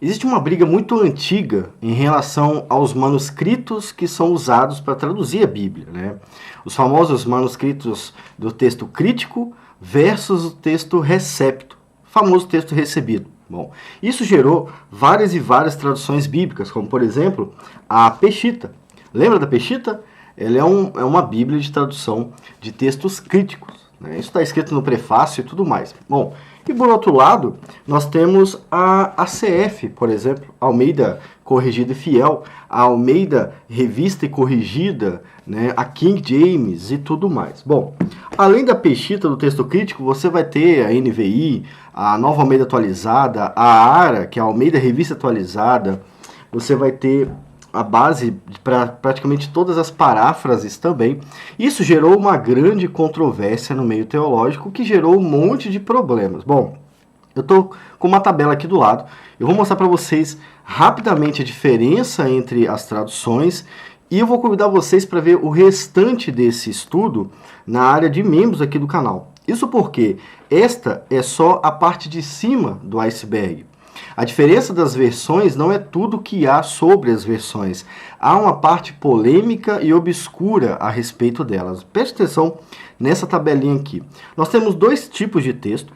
Existe uma briga muito antiga em relação aos manuscritos que são usados para traduzir a Bíblia, né? Os famosos manuscritos do texto crítico versus o texto recepto, famoso texto recebido. Bom, isso gerou várias e várias traduções bíblicas, como por exemplo a Peshitta. Lembra da Peshitta? Ela é uma Bíblia de tradução de textos críticos, né? Isso está escrito no prefácio e tudo mais. Bom, e por outro lado, nós temos a ACF, por exemplo, Almeida Corrigida e Fiel, a Almeida Revista e Corrigida, né, a King James e tudo mais. Bom, além da Peshitta do texto crítico, você vai ter a NVI, a Nova Almeida Atualizada, a ARA, que é a Almeida Revista Atualizada, você vai ter a base para praticamente todas as paráfrases também. Isso gerou uma grande controvérsia no meio teológico, que gerou um monte de problemas. Bom, eu estou com uma tabela aqui do lado, eu vou mostrar para vocês rapidamente a diferença entre as traduções e eu vou convidar vocês para ver o restante desse estudo na área de membros aqui do canal. Isso porque esta é só a parte de cima do iceberg. A diferença das versões não é tudo que há sobre as versões. Há uma parte polêmica e obscura a respeito delas. Preste atenção nessa tabelinha aqui. Nós temos dois tipos de texto.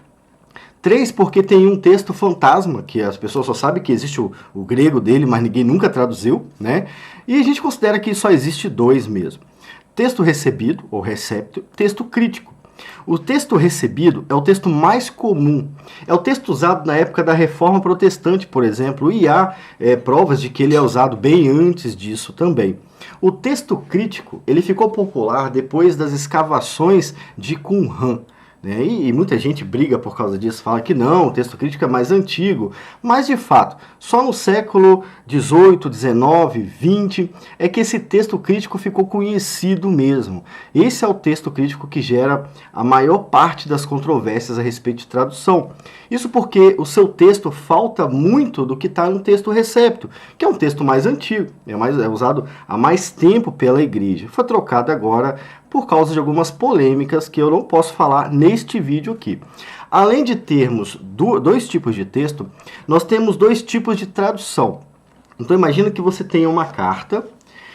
3 porque tem um texto fantasma, que as pessoas só sabem que existe o grego dele, mas ninguém nunca traduziu, né? E a gente considera que só existe 2 mesmo. Texto recebido, ou recepto, texto crítico. O texto recebido é o texto mais comum. É o texto usado na época da Reforma Protestante, por exemplo, e há provas de que ele é usado bem antes disso também. O texto crítico ele ficou popular depois das escavações de Qumran. E muita gente briga por causa disso, fala que não, o texto crítico é mais antigo. Mas, de fato, só no século XVIII, XIX, XX é que esse texto crítico ficou conhecido mesmo. Esse é o texto crítico que gera a maior parte das controvérsias a respeito de tradução. Isso porque o seu texto falta muito do que está no texto recepto, que é um texto mais antigo, é usado há mais tempo pela igreja. Foi trocado agora por causa de algumas polêmicas que eu não posso falar neste vídeo aqui. Além de termos dois tipos de texto, nós temos 2 tipos de tradução. Então imagina que você tenha uma carta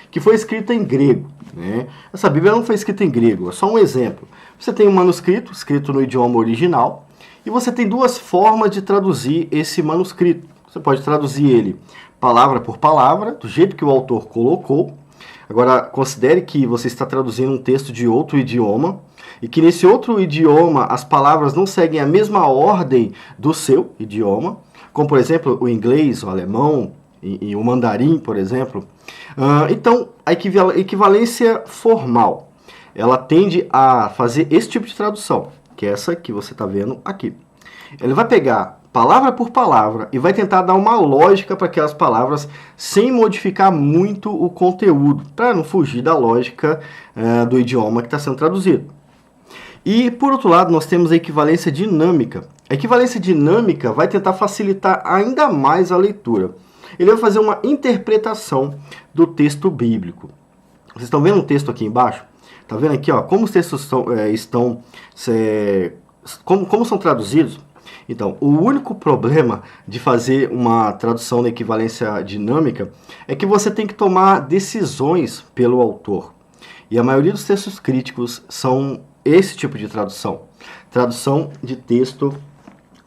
que foi escrita em grego, né? Essa Bíblia não foi escrita em grego, é só um exemplo. Você tem um manuscrito escrito no idioma original e você tem 2 formas de traduzir esse manuscrito. Você pode traduzir ele palavra por palavra, do jeito que o autor colocou. Agora, considere que você está traduzindo um texto de outro idioma e que nesse outro idioma as palavras não seguem a mesma ordem do seu idioma, como, por exemplo, o inglês, o alemão e o mandarim, por exemplo. Então, a equivalência formal, ela tende a fazer esse tipo de tradução, que é essa que você está vendo aqui. Ele vai pegar palavra por palavra e vai tentar dar uma lógica para aquelas palavras sem modificar muito o conteúdo, para não fugir da lógica do idioma que está sendo traduzido. E, por outro lado, nós temos a equivalência dinâmica. A equivalência dinâmica vai tentar facilitar ainda mais a leitura. Ele vai fazer uma interpretação do texto bíblico. Vocês estão vendo um texto aqui embaixo? Está vendo aqui, ó, como os textos como são traduzidos? Então, o único problema de fazer uma tradução da equivalência dinâmica é que você tem que tomar decisões pelo autor. E a maioria dos textos críticos são esse tipo de tradução. Tradução de texto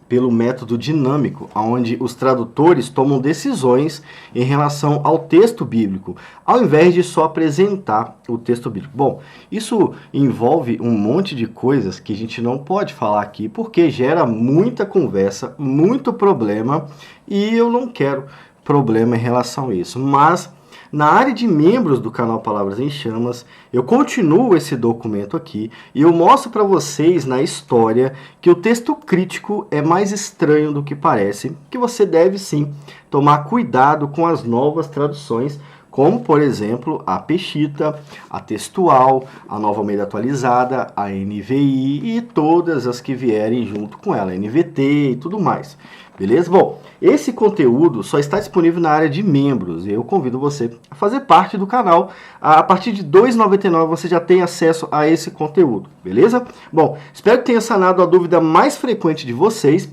pelo método dinâmico, onde os tradutores tomam decisões em relação ao texto bíblico, ao invés de só apresentar o texto bíblico. Bom, isso envolve um monte de coisas que a gente não pode falar aqui, porque gera muita conversa, muito problema, e eu não quero problema em relação a isso. Mas, na área de membros do canal Palavras em Chamas, eu continuo esse documento aqui e eu mostro para vocês na história que o texto crítico é mais estranho do que parece, que você deve sim tomar cuidado com as novas traduções, como, por exemplo, a Peshitta, a Textual, a Nova Almeida Atualizada, a NVI e todas as que vierem junto com ela, a NVT e tudo mais. Beleza? Bom, esse conteúdo só está disponível na área de membros e eu convido você a fazer parte do canal. A partir de R$ 2,99 você já tem acesso a esse conteúdo, beleza? Bom, espero que tenha sanado a dúvida mais frequente de vocês.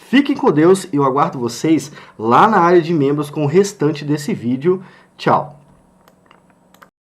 Fiquem com Deus e eu aguardo vocês lá na área de membros com o restante desse vídeo. Tchau!